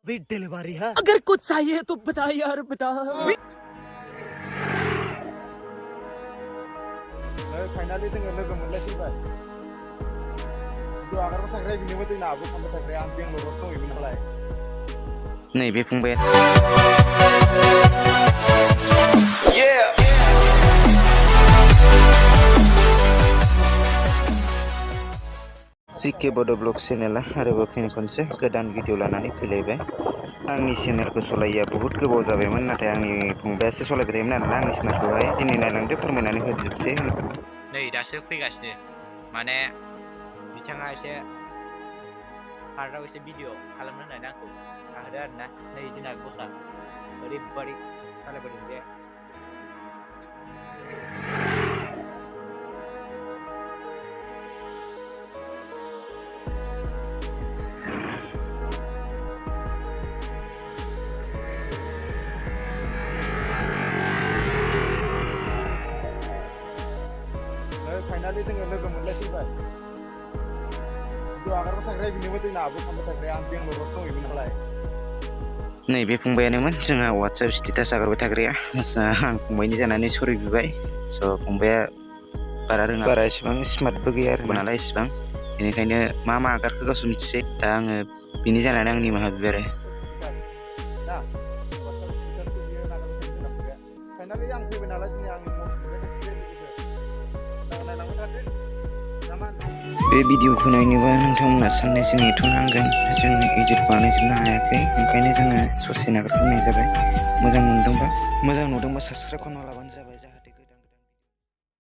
With delivery है। अगर कुछ चाहिए तो बता यार, बता। फाइनाली जोङो लोगो मोनलायफैबाय। भिडिअ आगारबाय थाग्राया बिनोबो जोंना आबो खालामबाय थाग्राया आं बेंगलराव दंहैयोमोन नालाय। नैबे फंबाया जिके बड' ब्लग चेनेला आरोबाव फिन खनसे गोदान भिडिअ लानानै फैलायबाय। आंनि चेनेलखौ सलायैया बहुद गोबाव जाबायमोन, नाथाय आंनि फंबायासो सलायबाय थायोमोन आरोना आंनि चेनेलखौहाय। दिनै नायलांदो, फोरमायनानै होजोबसै। नै दासो फैगासिनो, माने बिथाङा एसे पार्टआव एसे भिडिअ खालामनो होननानै आंखौ थाहोदो आरोना। नै जोंना बसा ओरैबादि सालायबोदों जे फाइनाली जोङो लोगो मोनलायफैबाय। भिडिअ आगारबाय थाग्राया बिनोबो जोंना आबो खालामबाय थाग्राया आं बेंगलराव दंहैयोमोन नालाय। नैबे फंबायानोमोन जोंहा वाट्सएप स्टेटास आगारबाय थाग्राया। आं फंबायनि जानानै सरि बिबाय। स' फंबाया बारा एसेबां स्मार्टबो गैया आरो नालाय इसेबां, बेनिखायनो मा आगारखो गावसो मिथिसै। दा आङो बिनि जानानै आं निमाहा बिबाय आरो। ना वाट्सएप स्टेटासखौ बियो नागारबाय थायो जोंना फंबाया। फाइनाली आं फैबाय नालाय दिनै आंनि महर मोनबाय थांसै लोगोफोर। नायलांबाय थादो ना मा होनो? बे भिडिअखौ नायनोबा नोंथांमोना साननैसो नेथ'नांगोन। जों इडिट बानायजोबनो हायाखै, ओंखायनो जोङो ससे नागारग्रोनाय जाबाय। मोजां नुदोंबा साबसक्राइब खालामना लाबानो जाबाय।